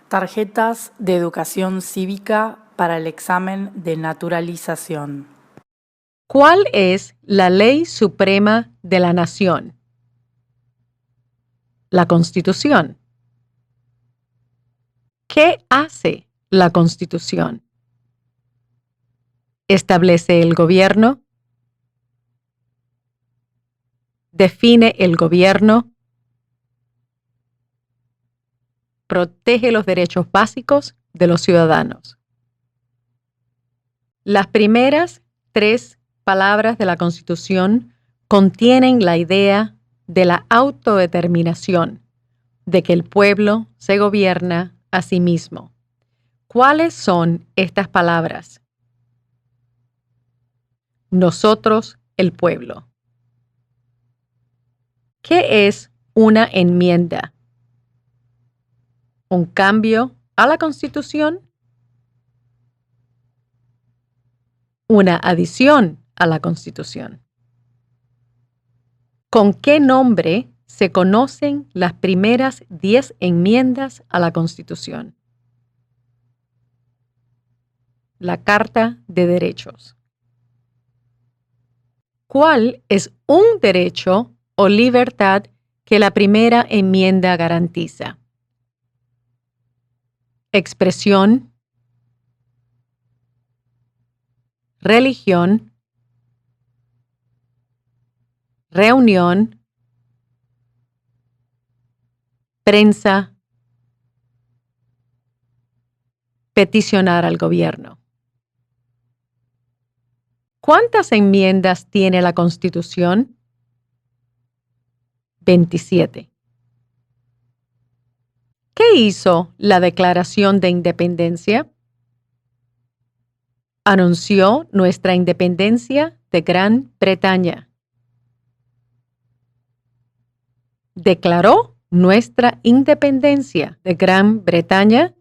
Tarjetas de educación cívica para el examen de naturalización. ¿Cuál es la ley suprema de la nación? La Constitución. ¿Qué hace la Constitución? ¿Establece el gobierno? ¿Define el gobierno? ¿Protege los derechos básicos de los ciudadanos? Las primeras 3 palabras de la Constitución contienen la idea de la autodeterminación, de que el pueblo se gobierna a sí mismo. ¿Cuáles son estas palabras? Nosotros, el pueblo. ¿Qué es una enmienda? ¿Un cambio a la Constitución? ¿Una adición a la Constitución? ¿Con qué nombre se conocen las primeras 10 enmiendas a la Constitución? La Carta de Derechos. ¿Cuál es un derecho o libertad que la primera enmienda garantiza? Expresión, religión, reunión, prensa, peticionar al gobierno. ¿Cuántas enmiendas tiene la Constitución? 27. ¿Qué hizo la Declaración de Independencia? Anunció nuestra independencia de Gran Bretaña. Declaró nuestra independencia de Gran Bretaña.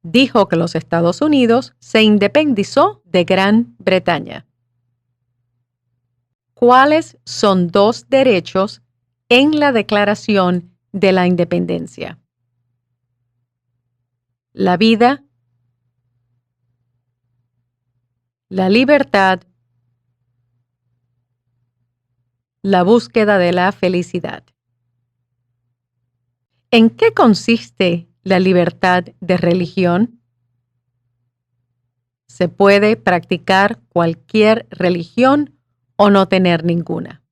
Dijo que los Estados Unidos se independizó de Gran Bretaña. ¿Cuáles son 2 derechos en la Declaración de la Independencia? La vida, la libertad, la búsqueda de la felicidad. ¿En qué consiste la libertad de religión? Se puede practicar cualquier religión o no tener ninguna.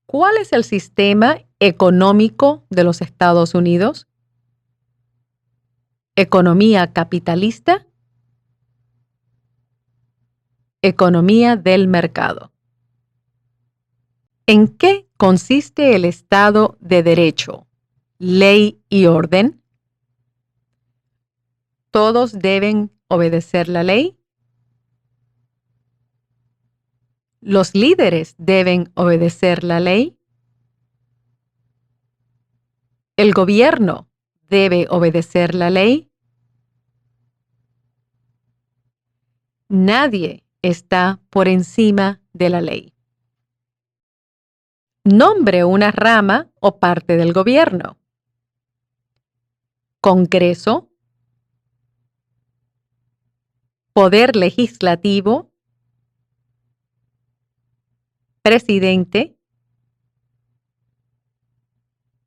¿Cuál es el sistema económico de los Estados Unidos? ¿Economía capitalista? Economía del mercado. ¿En qué consiste el Estado de Derecho, ley y orden? ¿Todos deben obedecer la ley? ¿Los líderes deben obedecer la ley? ¿El gobierno debe obedecer la ley? Nadie está por encima de la ley. Nombre una rama o parte del gobierno. Congreso, Poder Legislativo, Presidente,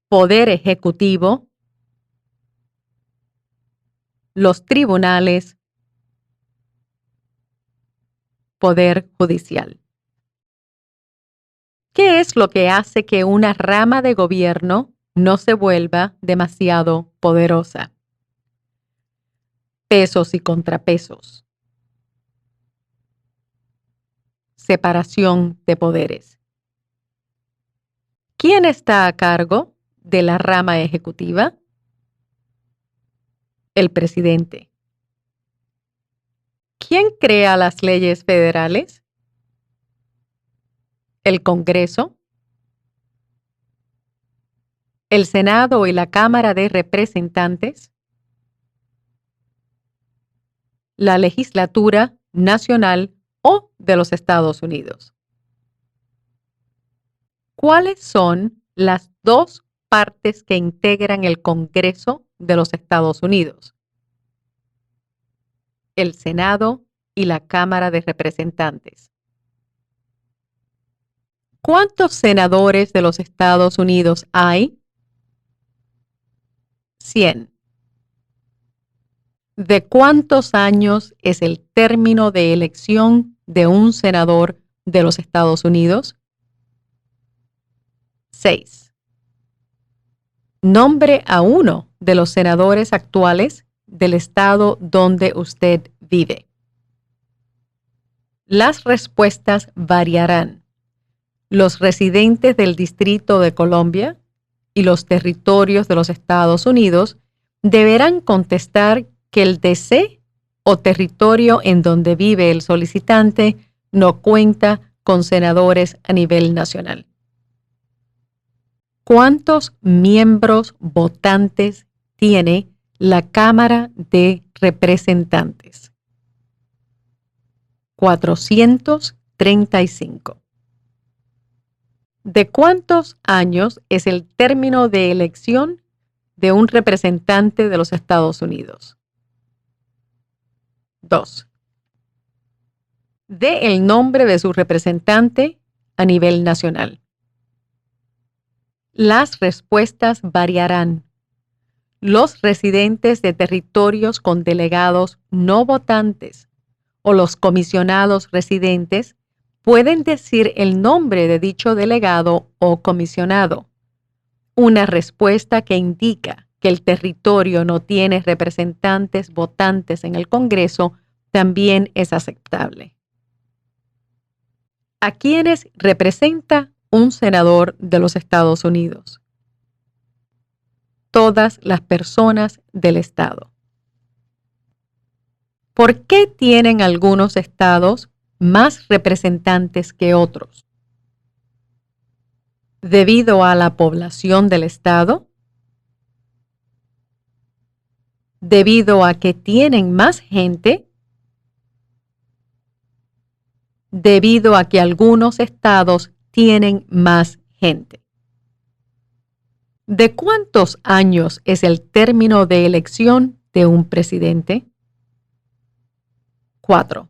Poder Ejecutivo, los tribunales, Poder Judicial. ¿Qué es lo que hace que una rama de gobierno no se vuelva demasiado poderosa? Pesos y contrapesos. Separación de poderes. ¿Quién está a cargo de la rama ejecutiva? El presidente. ¿Quién crea las leyes federales? El Congreso. El Senado y la Cámara de Representantes. La legislatura nacional o de los Estados Unidos. ¿Cuáles son las 2 partes que integran el Congreso de los Estados Unidos: el Senado y la Cámara de Representantes. ¿Cuántos senadores de los Estados Unidos hay? 100. ¿De cuántos años es el término de elección de un senador de los Estados Unidos? 6. Nombre a uno de los senadores actuales del estado donde usted vive. Las respuestas variarán. Los residentes del Distrito de Columbia y los territorios de los Estados Unidos deberán contestar que el DC o territorio en donde vive el solicitante no cuenta con senadores a nivel nacional. ¿Cuántos miembros votantes tiene la Cámara de Representantes? 435. ¿De cuántos años es el término de elección de un representante de los Estados Unidos? 2. Dé el nombre de su representante a nivel nacional. Las respuestas variarán. Los residentes de territorios con delegados no votantes o los comisionados residentes pueden decir el nombre de dicho delegado o comisionado. Una respuesta que indica que el territorio no tiene representantes votantes en el Congreso también es aceptable. ¿A quiénes representa un senador de los Estados Unidos? Todas las personas del estado. ¿Por qué tienen algunos estados más representantes que otros? ¿Debido a la población del estado? ¿Debido a que tienen más gente? ¿Debido a que algunos estados tienen más gente? ¿De cuántos años es el término de elección de un presidente? 4.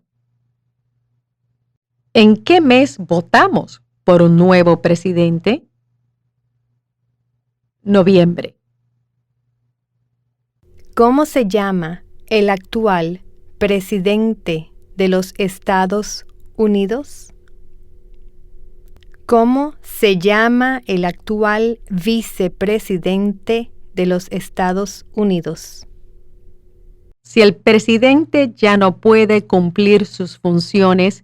¿En qué mes votamos por un nuevo presidente? Noviembre. ¿Cómo se llama el actual presidente de los Estados Unidos? ¿Cómo se llama el actual vicepresidente de los Estados Unidos? Si el presidente ya no puede cumplir sus funciones,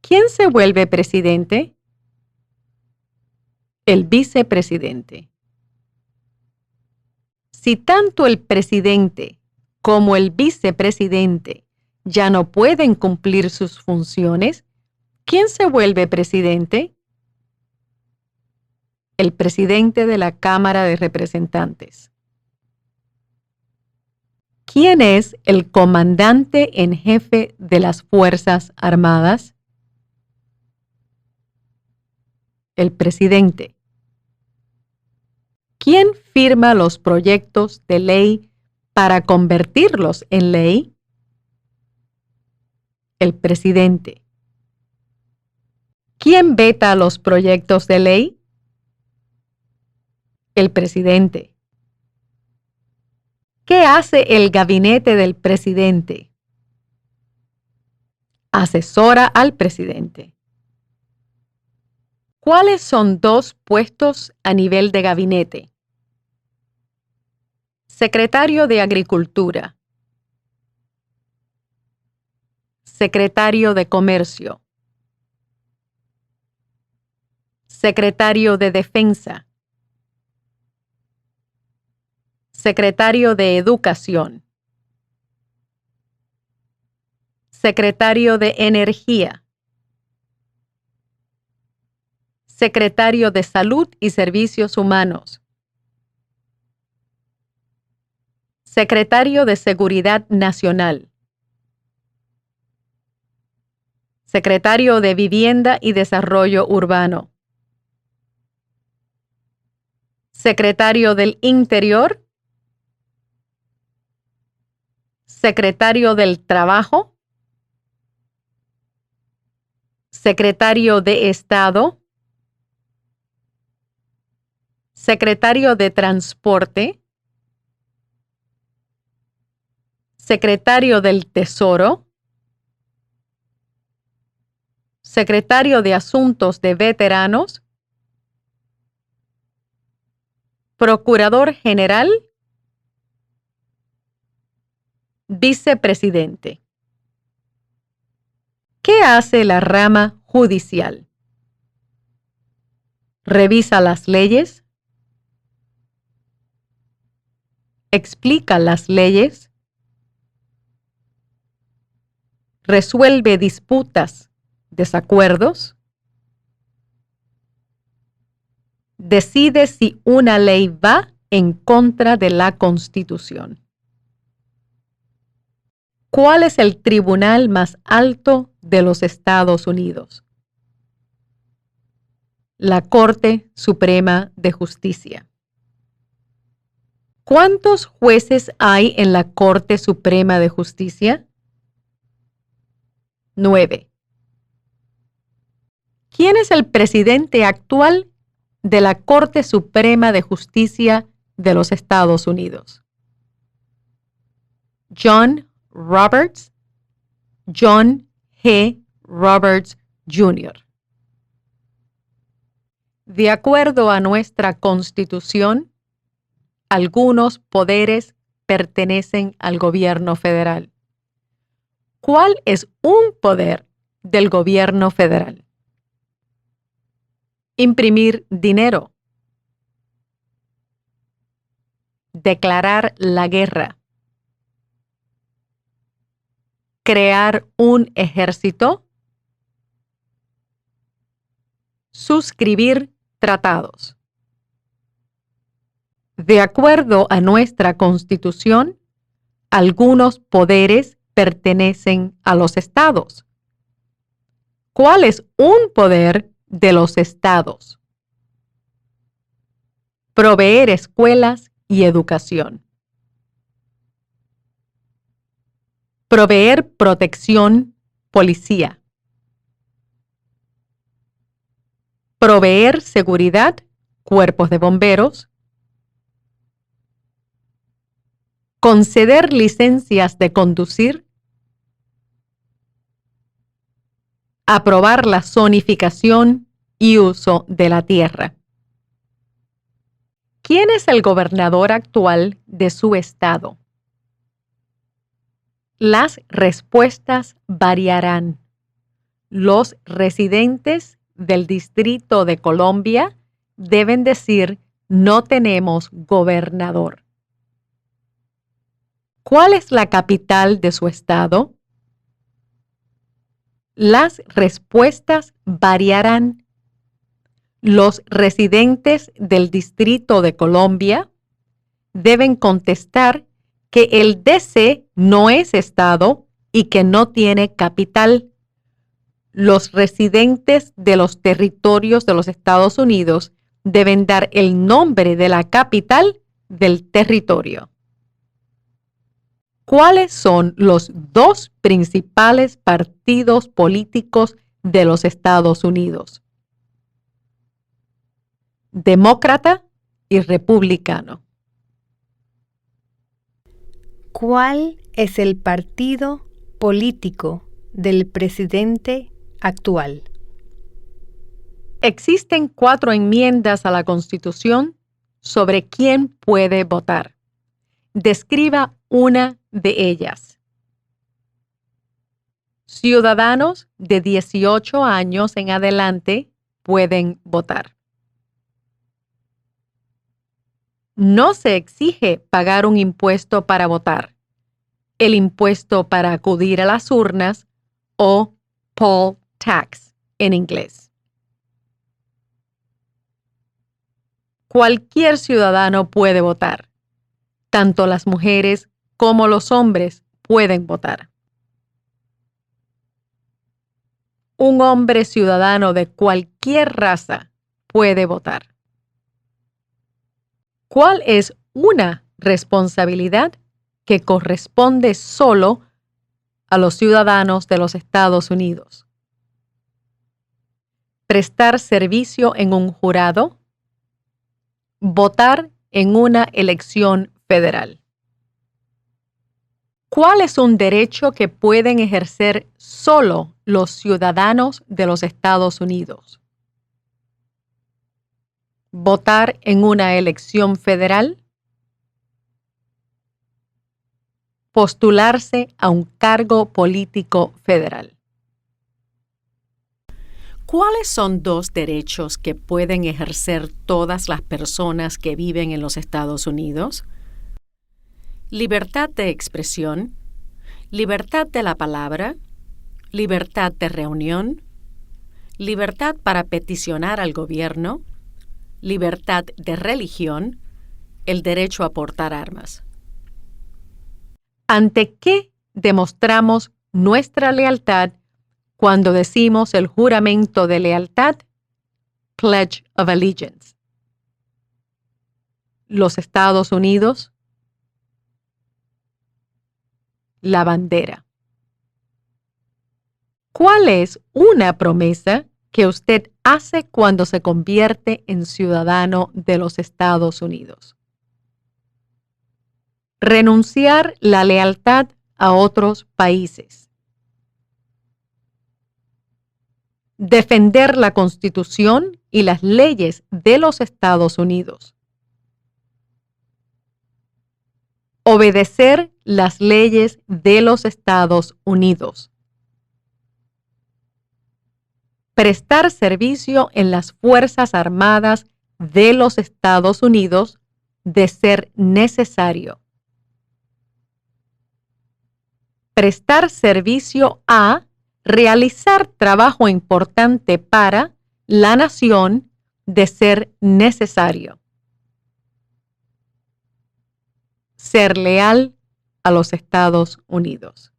¿quién se vuelve presidente? El vicepresidente. Si tanto el presidente como el vicepresidente ya no pueden cumplir sus funciones, ¿quién se vuelve presidente? El presidente de la Cámara de Representantes. ¿Quién es el comandante en jefe de las Fuerzas Armadas? El presidente. ¿Quién firma los proyectos de ley para convertirlos en ley? El presidente. ¿Quién veta los proyectos de ley? El presidente. ¿Qué hace el gabinete del presidente? Asesora al presidente. ¿Cuáles son dos puestos a nivel de gabinete? Secretario de Agricultura. Secretario de Comercio. Secretario de Defensa. Secretario de Educación. Secretario de Energía. Secretario de Salud y Servicios Humanos. Secretario de Seguridad Nacional. Secretario de Vivienda y Desarrollo Urbano. Secretario del Interior, Secretario del Trabajo, Secretario de Estado, Secretario de Transporte, Secretario del Tesoro, Secretario de Asuntos de Veteranos, Procurador General, Vicepresidente. ¿Qué hace la rama judicial? Revisa las leyes, explica las leyes, resuelve disputas, desacuerdos, decide si una ley va en contra de la Constitución. ¿Cuál es el tribunal más alto de los Estados Unidos? La Corte Suprema de Justicia. ¿Cuántos jueces hay en la Corte Suprema de Justicia? 9. ¿Quién es el presidente actual de la Corte Suprema de Justicia de los Estados Unidos? John Roberts, John G. Roberts, Jr. De acuerdo a nuestra Constitución, algunos poderes pertenecen al gobierno federal. ¿Cuál es un poder del gobierno federal? Imprimir dinero. Declarar la guerra. Crear un ejército. Suscribir tratados. De acuerdo a nuestra Constitución, algunos poderes pertenecen a los estados. ¿Cuál es un poder de los estados? Proveer escuelas y educación. Proveer protección, policía. Proveer seguridad, cuerpos de bomberos. Conceder licencias de conducir. Aprobar la zonificación y uso de la tierra. ¿Quién es el gobernador actual de su estado? Las respuestas variarán. Los residentes del Distrito de Columbia deben decir: no tenemos gobernador. ¿Cuál es la capital de su estado? Las respuestas variarán. Los residentes del Distrito de Columbia deben contestar que el DC no es estado y que no tiene capital. Los residentes de los territorios de los Estados Unidos deben dar el nombre de la capital del territorio. ¿Cuáles son los dos principales partidos políticos de los Estados Unidos? Demócrata y republicano. ¿Cuál es el partido político del presidente actual? Existen 4 enmiendas a la Constitución sobre quién puede votar. Describa una de ellas. Ciudadanos de 18 años en adelante pueden votar. No se exige pagar un impuesto para votar. El impuesto para acudir a las urnas o poll tax en inglés. Cualquier ciudadano puede votar. Tanto las mujeres como los hombres pueden votar. Un hombre ciudadano de cualquier raza puede votar. ¿Cuál es una responsabilidad que corresponde solo a los ciudadanos de los Estados Unidos? Prestar servicio en un jurado. Votar en una elección federal. ¿Cuál es un derecho que pueden ejercer solo los ciudadanos de los Estados Unidos? Votar en una elección federal. Postularse a un cargo político federal. ¿Cuáles son dos derechos que pueden ejercer todas las personas que viven en los Estados Unidos? Libertad de expresión, libertad de la palabra, libertad de reunión, libertad para peticionar al gobierno, libertad de religión, el derecho a portar armas. ¿Ante qué demostramos nuestra lealtad cuando decimos el juramento de lealtad? Pledge of Allegiance. Los Estados Unidos. La bandera. ¿Cuál es una promesa que usted hace cuando se convierte en ciudadano de los Estados Unidos? Renunciar la lealtad a otros países. Defender la Constitución y las leyes de los Estados Unidos. Obedecer las leyes de los Estados Unidos. Prestar servicio en las Fuerzas Armadas de los Estados Unidos de ser necesario. Prestar servicio a realizar trabajo importante para la nación de ser necesario. Ser leal a los Estados Unidos.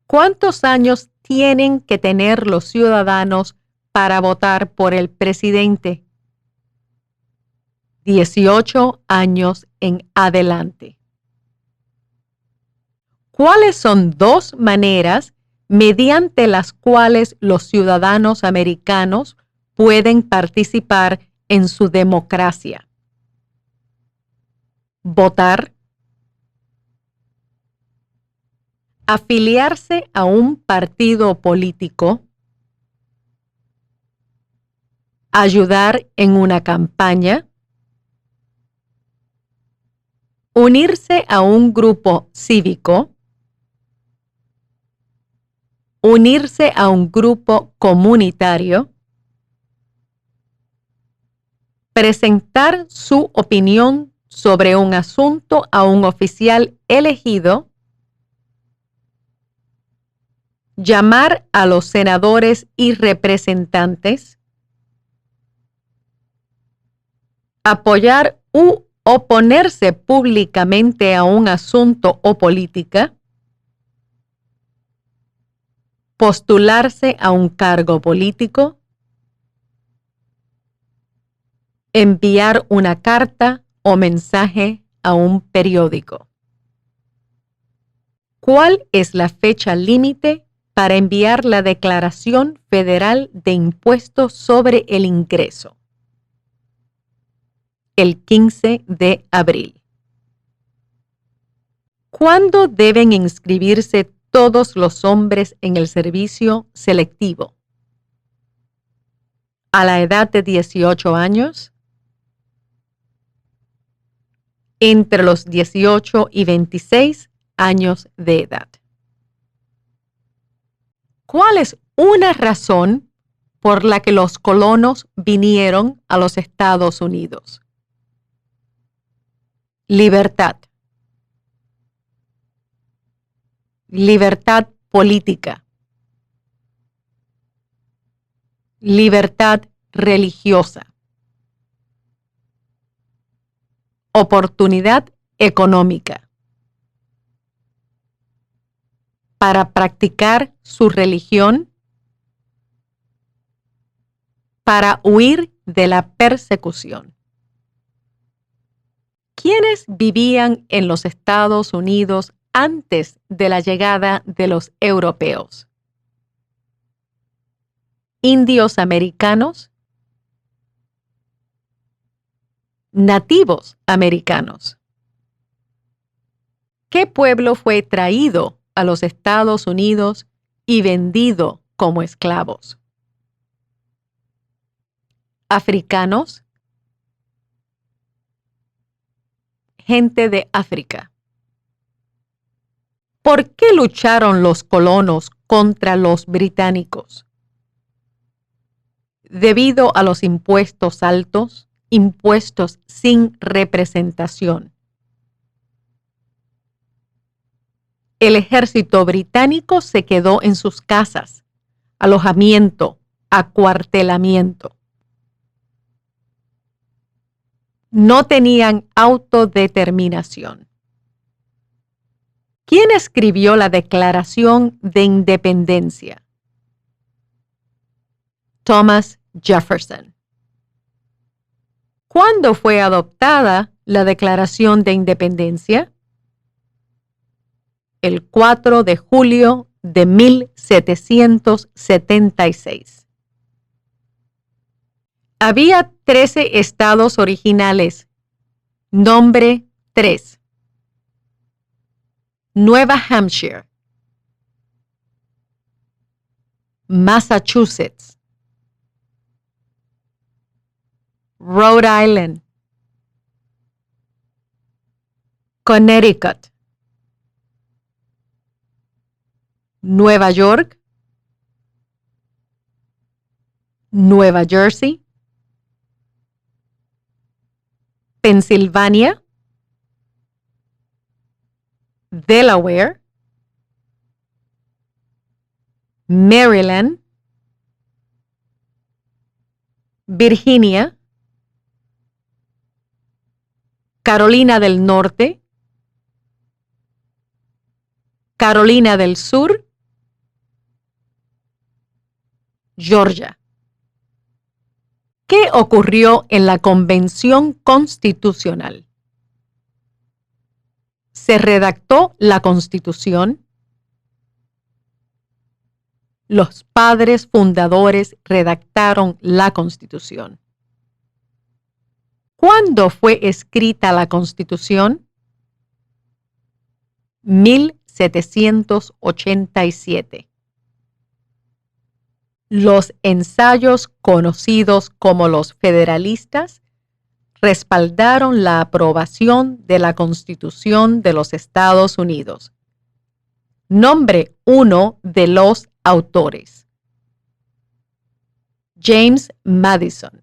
¿Cuántos años tienen que tener los ciudadanos para votar por el presidente? 18 años en adelante. ¿Cuáles son dos maneras mediante las cuales los ciudadanos americanos pueden participar en su democracia? Votar. Afiliarse a un partido político. Ayudar en una campaña. Unirse a un grupo cívico. Unirse a un grupo comunitario. Presentar su opinión sobre un asunto a un oficial elegido. Llamar a los senadores y representantes. Apoyar u oponerse públicamente a un asunto o política. Postularse a un cargo político. Enviar una carta o mensaje a un periódico. ¿Cuál es la fecha límite para enviar la Declaración Federal de Impuestos sobre el Ingreso? El 15 de abril. ¿Cuándo deben inscribirse todos los hombres en el servicio selectivo? ¿A la edad de 18 años? Entre los 18 y 26 años de edad. ¿Cuál es una razón por la que los colonos vinieron a los Estados Unidos? Libertad. Libertad política. Libertad religiosa. Oportunidad económica. Para practicar su religión. Para huir de la persecución. ¿Quiénes vivían en los Estados Unidos antes de la llegada de los europeos? Indios americanos, nativos americanos. ¿Qué pueblo fue traído a los Estados Unidos y vendido como esclavos? Africanos, gente de África. ¿Por qué lucharon los colonos contra los británicos? Debido a los impuestos altos, impuestos sin representación. El ejército británico se quedó en sus casas, alojamiento, acuartelamiento. No tenían autodeterminación. ¿Quién escribió la Declaración de Independencia? Thomas Jefferson. ¿Cuándo fue adoptada la Declaración de Independencia? El 4 de julio de 1776. Había 13 estados originales. Nombre 3. Nueva Hampshire, Massachusetts, Rhode Island, Connecticut, Nueva York, Nueva Jersey, Pensilvania, Delaware, Maryland, Virginia, Carolina del Norte, Carolina del Sur, Georgia. ¿Qué ocurrió en la Convención Constitucional? ¿Se redactó la Constitución? Los padres fundadores redactaron la Constitución. ¿Cuándo fue escrita la Constitución? 1787. Los ensayos conocidos como los federalistas respaldaron la aprobación de la Constitución de los Estados Unidos. Nombre 1 de los autores. James Madison,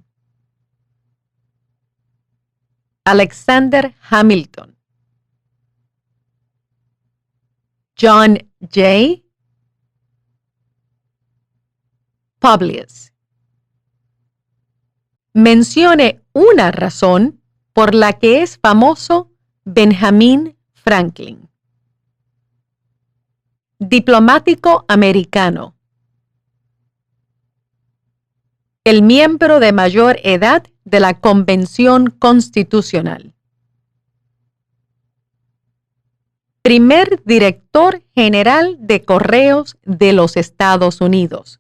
Alexander Hamilton, John Jay, Publius. Mencione una razón por la que es famoso Benjamin Franklin. Diplomático americano. El miembro de mayor edad de la Convención Constitucional. Primer director general de Correos de los Estados Unidos.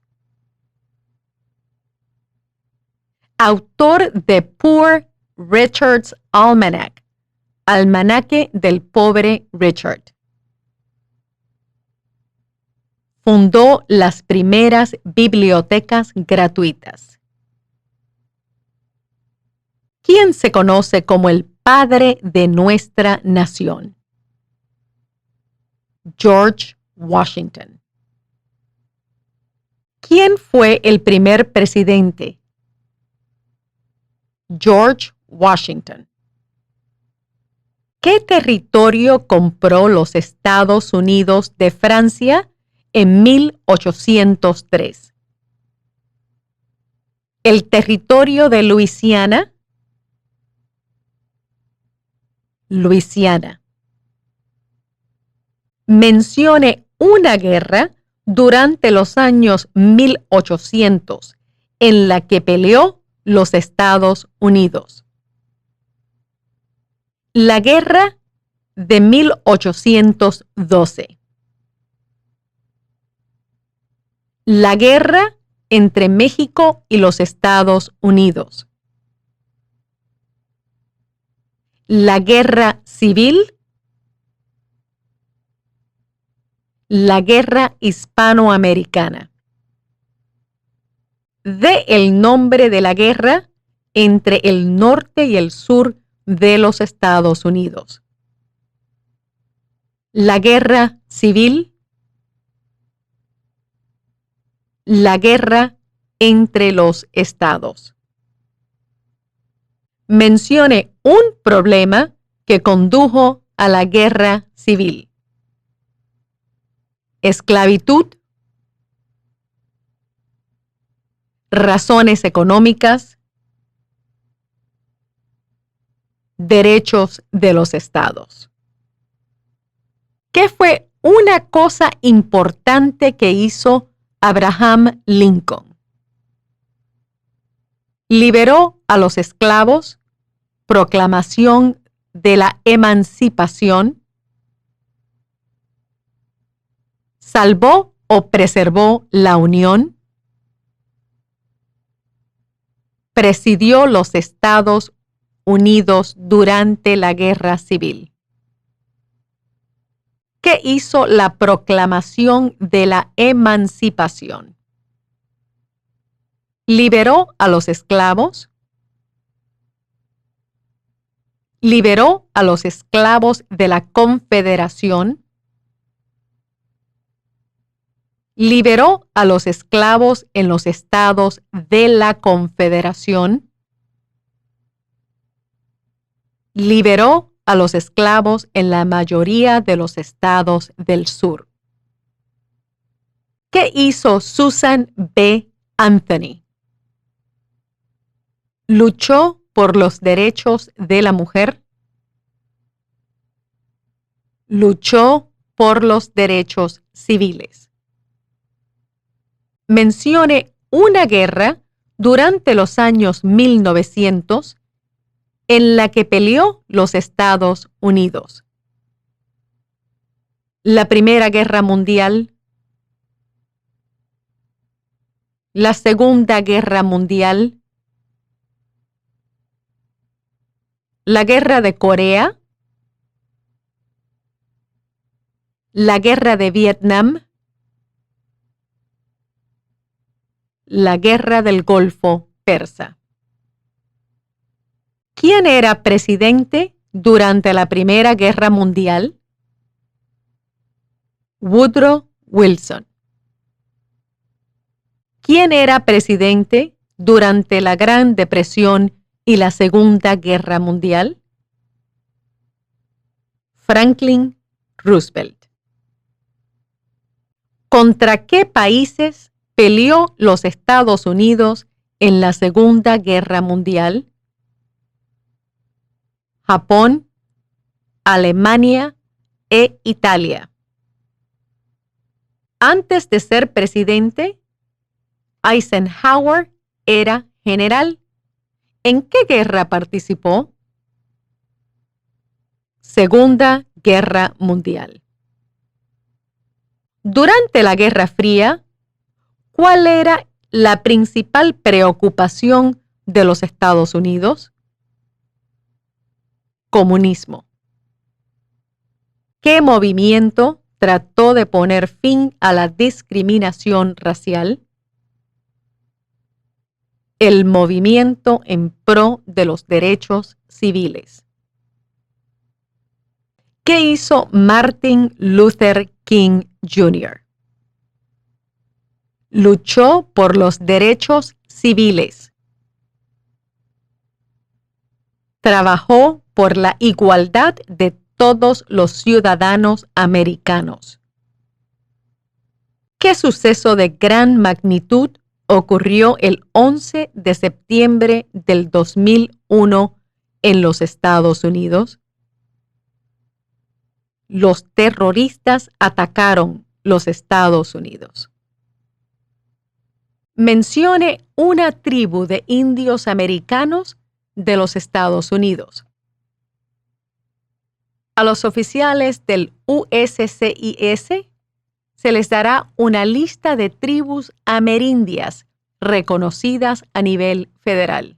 Autor de Poor Richard's Almanac, Almanaque del Pobre Richard. Fundó las primeras bibliotecas gratuitas. ¿Quién se conoce como el padre de nuestra nación? George Washington. ¿Quién fue el primer presidente? George Washington. ¿Qué territorio compró los Estados Unidos de Francia en 1803? ¿El territorio de Luisiana? Luisiana. Mencione una guerra durante los años 1800 en la que peleó los Estados Unidos. La guerra de 1812. La guerra entre México y los Estados Unidos. La guerra civil. La guerra hispanoamericana. Dé el nombre de la guerra entre el norte y el sur de los Estados Unidos. La guerra civil. La guerra entre los estados. Mencione un problema que condujo a la guerra civil. Esclavitud. Razones económicas. Derechos de los estados. ¿Qué fue una cosa importante que hizo Abraham Lincoln? Liberó a los esclavos, proclamación de la emancipación, salvó o preservó la unión, presidió los Estados Unidos durante la Guerra Civil. ¿Qué hizo la proclamación de la emancipación? Liberó a los esclavos. Liberó a los esclavos de la Confederación. Liberó a los esclavos en los estados de la Confederación. Liberó a los esclavos en la mayoría de los estados del sur. ¿Qué hizo Susan B. Anthony? Luchó por los derechos de la mujer. Luchó por los derechos civiles. Mencione una guerra durante los años 1900 en la que peleó los Estados Unidos. La Primera Guerra Mundial. La Segunda Guerra Mundial. La Guerra de Corea. La Guerra de Vietnam. La Guerra del Golfo Persa. ¿Quién era presidente durante la Primera Guerra Mundial? Woodrow Wilson. ¿Quién era presidente durante la Gran Depresión y la Segunda Guerra Mundial? Franklin Roosevelt. ¿Contra qué países peleó los Estados Unidos en la Segunda Guerra Mundial? Japón, Alemania e Italia. Antes de ser presidente, Eisenhower era general. ¿En qué guerra participó? Segunda Guerra Mundial. Durante la Guerra Fría, ¿cuál era la principal preocupación de los Estados Unidos? Comunismo. ¿Qué movimiento trató de poner fin a la discriminación racial? El movimiento en pro de los derechos civiles. ¿Qué hizo Martin Luther King Jr.? Luchó por los derechos civiles. Trabajó por la igualdad de todos los ciudadanos americanos. ¿Qué suceso de gran magnitud ocurrió el 11 de septiembre del 2001 en los Estados Unidos? Los terroristas atacaron los Estados Unidos. Mencione una tribu de indios americanos de los Estados Unidos. A los oficiales del USCIS se les dará una lista de tribus amerindias reconocidas a nivel federal.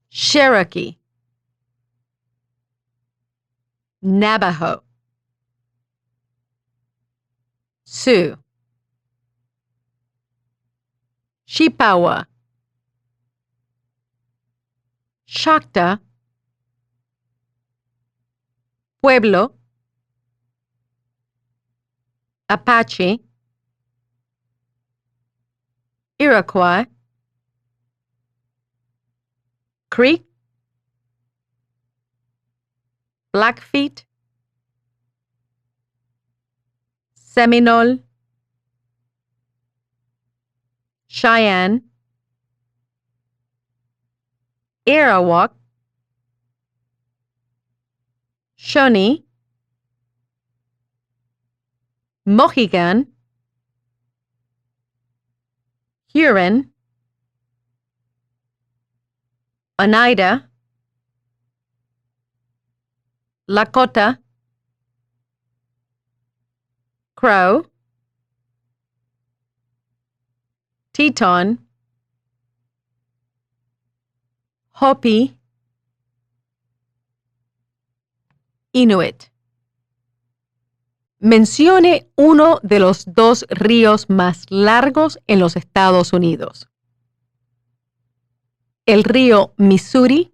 Cherokee, Navajo, Sioux, Chippewa, Choctaw, Pueblo, Apache, Iroquois, Creek, Blackfeet, Seminole, Cheyenne, Arawak, Shawnee, Mohegan, Huron, Oneida, Lakota, Crow, Teton, Hopi, Inuit. Mencione uno de los dos ríos más largos en los Estados Unidos. El río Missouri,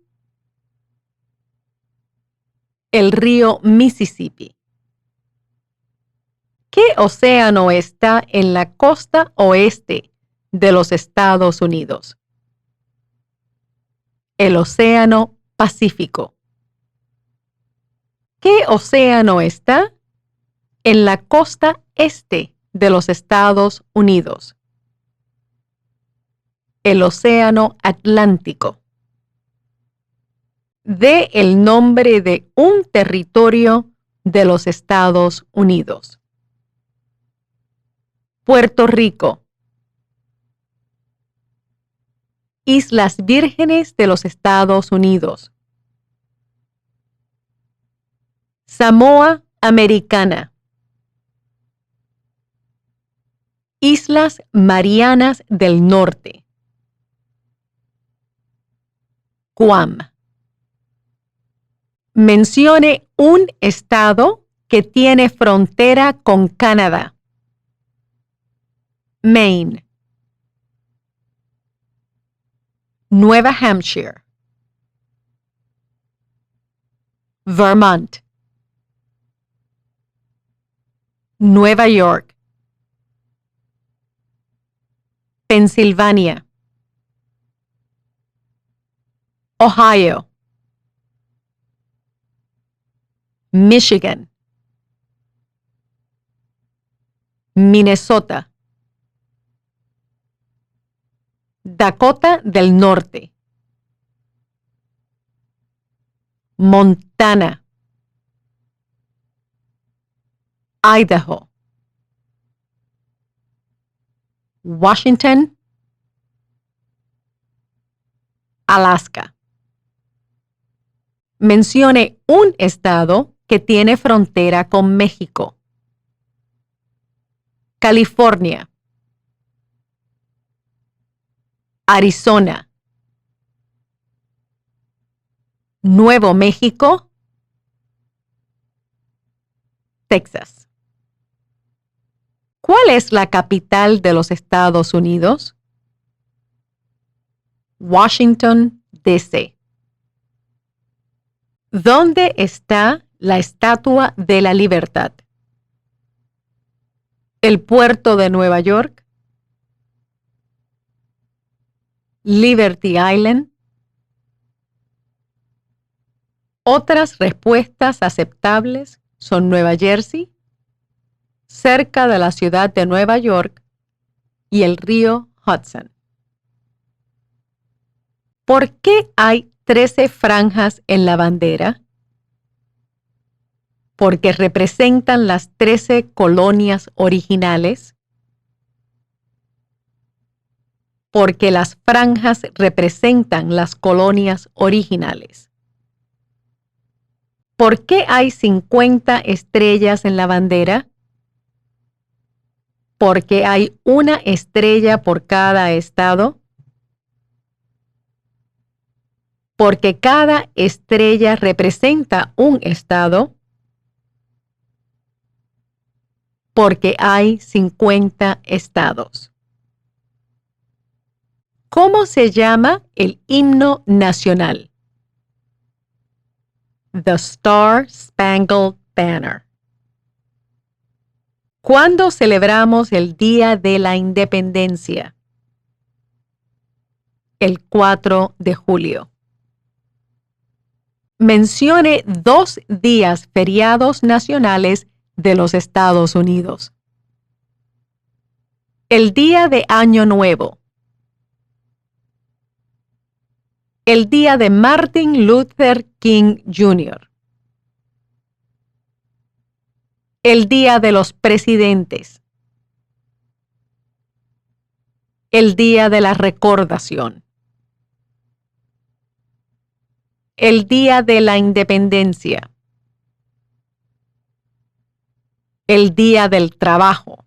el río Mississippi. ¿Qué océano está en la costa oeste de los Estados Unidos? El Océano Pacífico. ¿Qué océano está en la costa este de los Estados Unidos? El Océano Atlántico. Dé el nombre de un territorio de los Estados Unidos. Puerto Rico. Islas Vírgenes de los Estados Unidos. Samoa Americana. Islas Marianas del Norte. Guam. Mencione un estado que tiene frontera con Canadá. Maine. Nueva Hampshire. Vermont. Nueva York. Pensilvania. Ohio. Michigan. Minnesota. Dakota del Norte. Montana. Idaho. Washington. Alaska. Mencione un estado que tiene frontera con México. California. Arizona. Nuevo México. Texas. ¿Cuál es la capital de los Estados Unidos? Washington, D.C. ¿Dónde está la Estatua de la Libertad? ¿El puerto de Nueva York? Liberty Island. Otras respuestas aceptables son Nueva Jersey, cerca de la ciudad de Nueva York, y el río Hudson. ¿Por qué hay 13 franjas en la bandera? Porque representan las 13 colonias originales. Porque las franjas representan las colonias originales. ¿Por qué hay 50 estrellas en la bandera? ¿Porque hay una estrella por cada estado? ¿Porque cada estrella representa un estado? Porque hay 50 estados. ¿Cómo se llama el himno nacional? The Star Spangled Banner. ¿Cuándo celebramos el Día de la Independencia? El 4 de julio. Mencione 2 días feriados nacionales de los Estados Unidos. El Día de Año Nuevo. El Día de Martin Luther King Jr. El Día de los Presidentes. El Día de la Recordación. El Día de la Independencia. El Día del Trabajo.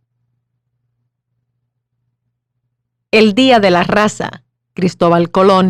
El Día de la Raza, Cristóbal Colón